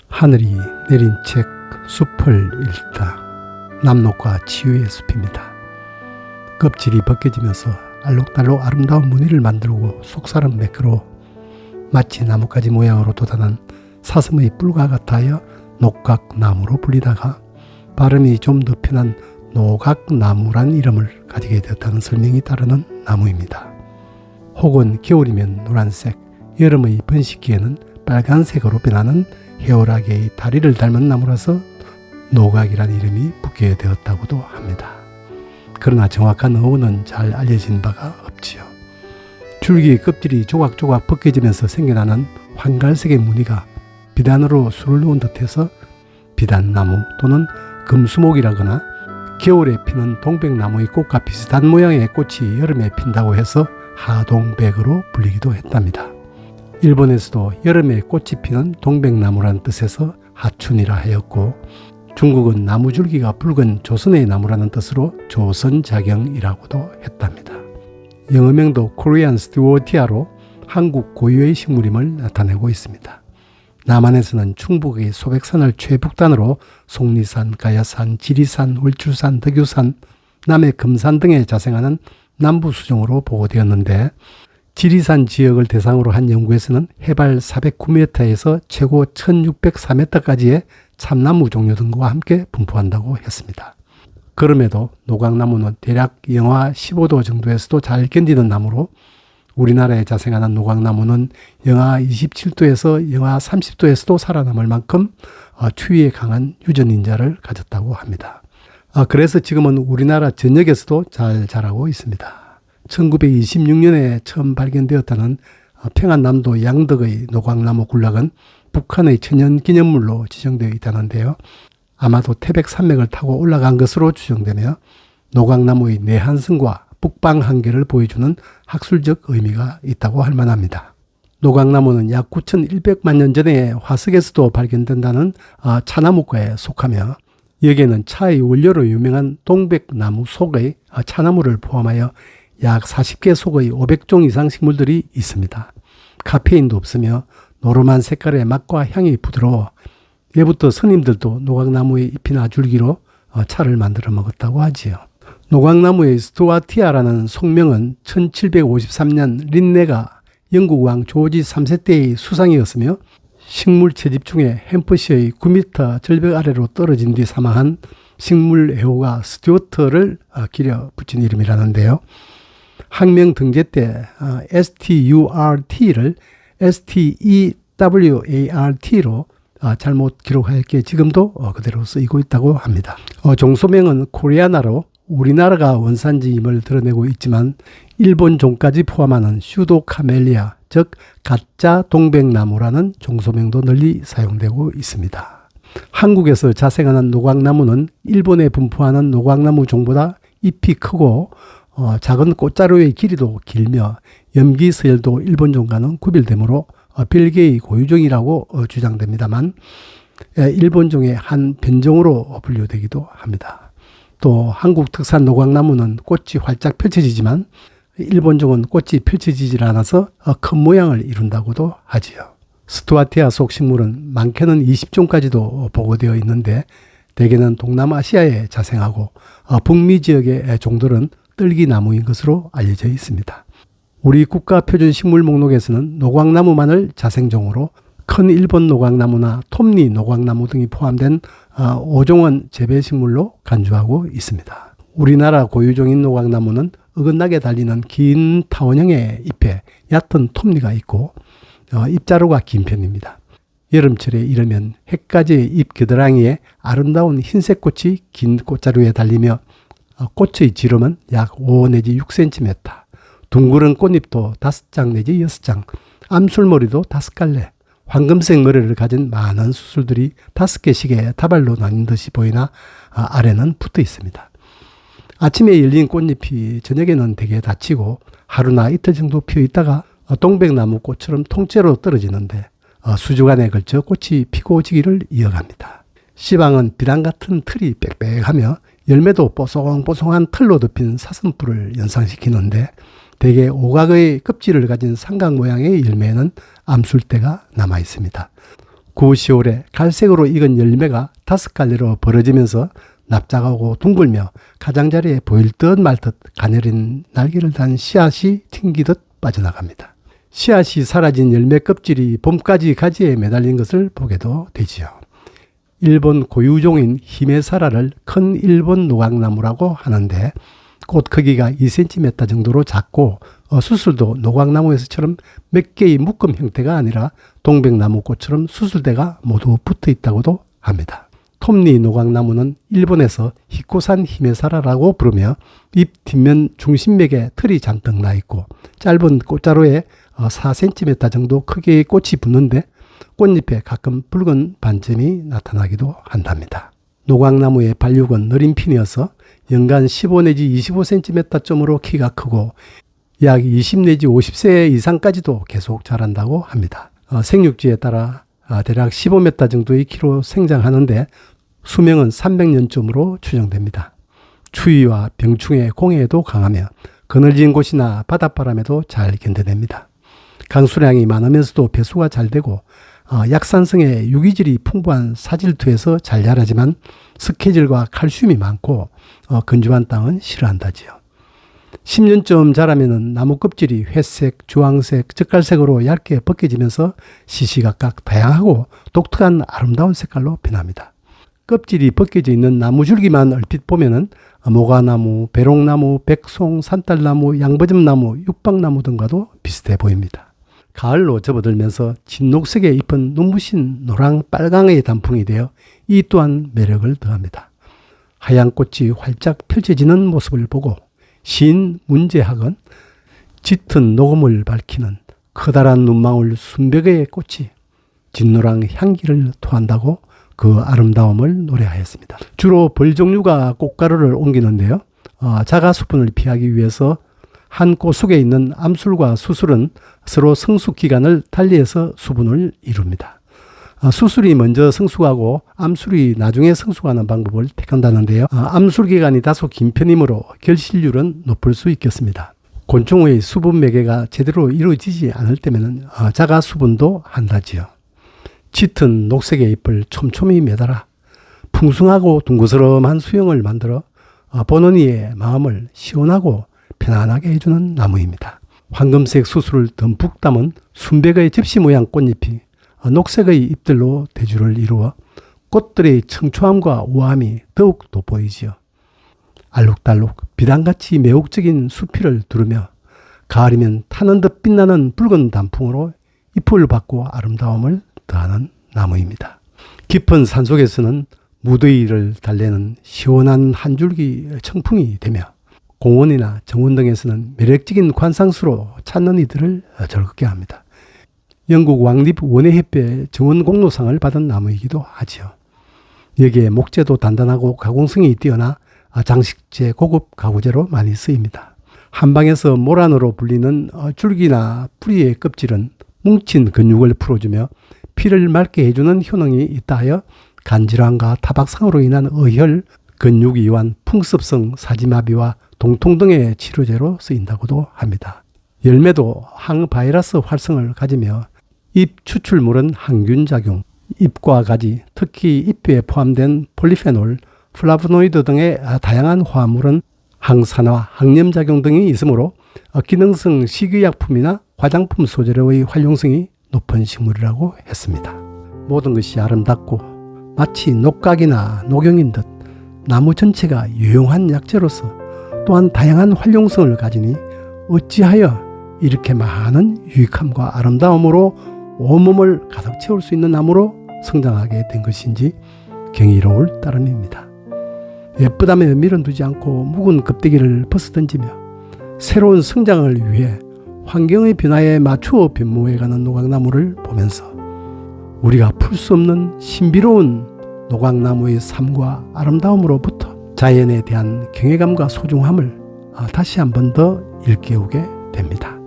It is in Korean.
하늘이 내린 책 숲을 읽다. 남록과 치유의 숲입니다. 껍질이 벗겨지면서 알록달록 아름다운 무늬를 만들고 속살은 매끄러워 마치 나뭇가지 모양으로 돋아난 사슴의 뿔과 같아여 녹각나무로 불리다가 발음이 좀 더 편한 노각나무란 이름을 가지게 되었다는 설명이 따르는 나무입니다. 혹은 겨울이면 노란색, 여름의 번식기에는 빨간색으로 변하는 해오라기의 다리를 닮은 나무라서 노각이란 이름이 붙게 되었다고도 합니다. 그러나 정확한 어원은 잘 알려진 바가 없지요. 줄기의 껍질이 조각조각 벗겨지면서 생겨나는 황갈색의 무늬가 비단으로 술을 놓은 듯해서 비단나무 또는 금수목이라거나 겨울에 피는 동백나무의 꽃과 비슷한 모양의 꽃이 여름에 핀다고 해서 하동백으로 불리기도 했답니다. 일본에서도 여름에 꽃이 피는 동백나무라는 뜻에서 하춘이라 하였고, 중국은 나무줄기가 붉은 조선의 나무라는 뜻으로 조선자경이라고도 했답니다. 영어명도 코리안 스튜어티아로 한국 고유의 식물임을 나타내고 있습니다. 남한에서는 충북의 소백산을 최북단으로 속리산, 가야산, 지리산, 월출산, 덕유산, 남해 금산 등에 자생하는 남부수종으로 보고되었는데, 지리산 지역을 대상으로 한 연구에서는 해발 409m에서 최고 1604m까지의 참나무 종류 등과 함께 분포한다고 했습니다. 그럼에도 노각나무는 대략 영하 15도 정도에서도 잘 견디는 나무로 우리나라에 자생하는 노각나무는 영하 27도에서 영하 30도에서도 살아남을 만큼 추위에 강한 유전인자를 가졌다고 합니다. 그래서 지금은 우리나라 전역에서도 잘 자라고 있습니다. 1926년에 처음 발견되었다는 평안남도 양덕의 노각나무 군락은 북한의 천연기념물로 지정되어 있다는데요. 아마도 태백산맥을 타고 올라간 것으로 추정되며 노각나무의 내한성과 북방 한계를 보여주는 학술적 의미가 있다고 할 만합니다. 노각나무는 약 9,100만 년 전에 화석에서도 발견된다는 차나무과에 속하며 여기에는 차의 원료로 유명한 동백나무 속의 차나무를 포함하여 약 40개 속의 500종 이상 식물들이 있습니다. 카페인도 없으며 노름한 색깔의 맛과 향이 부드러워 예부터 스님들도 노각나무의 잎이나 줄기로 차를 만들어 먹었다고 하지요. 노각나무의 스투아티아라는 속명은 1753년 린네가 영국 왕 조지 3세 때의 수상이었으며 식물 채집 중에 햄프시의 9m 절벽 아래로 떨어진 뒤 사망한 식물 애호가 스튜어트를 기려 붙인 이름이라는데요. 학명 등재 때 STURT를 STEWART로 잘못 기록하였기에 지금도 그대로 쓰이고 있다고 합니다. 종소명은 코리아나로 우리나라가 원산지임을 드러내고 있지만 일본 종까지 포함하는 슈도카멜리아, 즉 가짜 동백나무라는 종소명도 널리 사용되고 있습니다. 한국에서 자생하는 노각나무는 일본에 분포하는 노각나무 종보다 잎이 크고 작은 꽃자루의 길이도 길며 염기서열도 일본종과는 구별되므로 별개의 고유종이라고 주장됩니다만 일본종의 한 변종으로 분류되기도 합니다. 또 한국 특산 노각나무는 꽃이 활짝 펼쳐지지만 일본종은 꽃이 펼쳐지질 않아서 큰 모양을 이룬다고도 하지요. 스투아티아 속 식물은 많게는 20종까지도 보고되어 있는데 대개는 동남아시아에 자생하고 북미 지역의 종들은 뜰기나무인 것으로 알려져 있습니다. 우리 국가 표준 식물 목록에서는 노각나무만을 자생종으로 큰 일본 노각나무나 톱니 노각나무 등이 포함된 5종은 재배식물로 간주하고 있습니다. 우리나라 고유종인 노각나무는 어긋나게 달리는 긴 타원형의 잎에 얕은 톱니가 있고 잎자루가 긴 편입니다. 여름철에 이르면 햇가지의 잎 겨드랑이에 아름다운 흰색 꽃이 긴 꽃자루에 달리며 꽃의 지름은 약 5 내지 6cm, 둥그런 꽃잎도 5장 내지 6장, 암술머리도 5갈래, 황금색 머리를 가진 많은 수술들이 5개씩의 다발로 나뉜 듯이 보이나 아래는 붙어 있습니다. 아침에 열린 꽃잎이 저녁에는 대개 닫히고 하루나 이틀 정도 피어 있다가 동백나무 꽃처럼 통째로 떨어지는데 수주간에 걸쳐 꽃이 피고 지기를 이어갑니다. 씨방은 비단 같은 틀이 빽빽하며 열매도 뽀송뽀송한 털로 덮인 사슴뿔을 연상시키는데 대개 오각의 껍질을 가진 삼각 모양의 열매에는 암술대가 남아 있습니다. 9, 10월에 갈색으로 익은 열매가 5갈래로 벌어지면서 납작하고 둥글며 가장자리에 보일 듯 말 듯 가녀린 날개를 단 씨앗이 튕기듯 빠져나갑니다. 씨앗이 사라진 열매 껍질이 봄까지 가지에 매달린 것을 보게도 되지요. 일본 고유종인 히메사라를 큰 일본 노각나무라고 하는데 꽃 크기가 2cm 정도로 작고 수술도 노각나무에서처럼 몇 개의 묶음 형태가 아니라 동백나무 꽃처럼 수술대가 모두 붙어 있다고도 합니다. 톱니 노각나무는 일본에서 히코산 히메사라라고 부르며 잎 뒷면 중심맥에 털이 잔뜩 나 있고 짧은 꽃자루에 4cm 정도 크기의 꽃이 붙는데 꽃잎에 가끔 붉은 반점이 나타나기도 한답니다. 노각나무의 발육은 느린 편이어서 연간 15 내지 25cm쯤으로 키가 크고 약 20 내지 50세 이상까지도 계속 자란다고 합니다. 생육지에 따라 대략 15m 정도의 키로 생장하는데 수명은 300년쯤으로 추정됩니다. 추위와 병충해, 공해에도 강하며 그늘진 곳이나 바닷바람에도 잘 견뎌냅니다. 강수량이 많으면서도 배수가 잘 되고 약산성의 유기질이 풍부한 사질투에서 잘 자라지만 스케질과 칼슘이 많고 건조한 땅은 싫어한다지요. 10년쯤 자라면 나무 껍질이 회색, 주황색, 젓갈색으로 얇게 벗겨지면서 시시각각 다양하고 독특한 아름다운 색깔로 변합니다. 껍질이 벗겨져 있는 나무 줄기만 얼핏 보면은 모가나무, 배롱나무, 백송, 산딸나무, 양버점나무, 육박나무 등과도 비슷해 보입니다. 가을로 접어들면서 진녹색의 잎은 눈부신 노랑 빨강의 단풍이 되어 이 또한 매력을 더합니다. 하얀 꽃이 활짝 펼쳐지는 모습을 보고 시인 문제학은 짙은 녹음을 밝히는 커다란 눈망울 순백의 꽃이 진노랑 향기를 토한다고 그 아름다움을 노래하였습니다. 주로 벌 종류가 꽃가루를 옮기는데요. 자가 수분을 피하기 위해서 한 꽃 속에 있는 암술과 수술은 서로 성숙 기간을 달리해서 수분을 이룹니다. 수술이 먼저 성숙하고 암술이 나중에 성숙하는 방법을 택한다는데요. 암술 기간이 다소 긴 편이므로 결실률은 높을 수 있겠습니다. 곤충의 수분 매개가 제대로 이루어지지 않을 때면 자가 수분도 한다지요. 짙은 녹색의 잎을 촘촘히 매달아 풍성하고 둥그스름한 수영을 만들어 보는 이의 마음을 시원하고 편안하게 해주는 나무입니다. 황금색 수술을 듬뿍 담은 순백의 접시 모양 꽃잎이 녹색의 잎들로 대주를 이루어 꽃들의 청초함과 우아함이 더욱 돋보이지요. 알록달록 비단같이 매혹적인 수피를 두르며 가을이면 타는 듯 빛나는 붉은 단풍으로 잎을 받고 아름다움을 더하는 나무입니다. 깊은 산속에서는 무더위를 달래는 시원한 한 줄기 청풍이 되며 공원이나 정원 등에서는 매력적인 관상수로 찾는 이들을 즐겁게 합니다. 영국 왕립 원예협회 정원 공로상을 받은 나무이기도 하지요. 여기에 목재도 단단하고 가공성이 뛰어나 장식재, 고급 가구재로 많이 쓰입니다. 한방에서 모란으로 불리는 줄기나 뿌리의 껍질은 뭉친 근육을 풀어주며 피를 맑게 해주는 효능이 있다 하여 간질환과 타박상으로 인한 어혈, 근육이완, 풍습성 사지마비와 동통 등의 치료제로 쓰인다고도 합니다. 열매도 항바이러스 활성을 가지며 잎 추출물은 항균작용, 잎과 가지, 특히 잎에 포함된 폴리페놀, 플라보노이드 등의 다양한 화합물은 항산화, 항염작용 등이 있으므로 기능성 식이약품이나 화장품 소재로의 활용성이 높은 식물이라고 했습니다. 모든 것이 아름답고 마치 녹각이나 녹용인 듯 나무 전체가 유용한 약재로서 또한 다양한 활용성을 가지니 어찌하여 이렇게 많은 유익함과 아름다움으로 온몸을 가득 채울 수 있는 나무로 성장하게 된 것인지 경이로울 따름입니다. 예쁘다며 밀어두지 않고 묵은 껍데기를 벗어던지며 새로운 성장을 위해 환경의 변화에 맞추어 변모해가는 노각나무를 보면서 우리가 풀 수 없는 신비로운 노각나무의 삶과 아름다움으로부터 자연에 대한 경외감과 소중함을 다시 한 번 더 일깨우게 됩니다.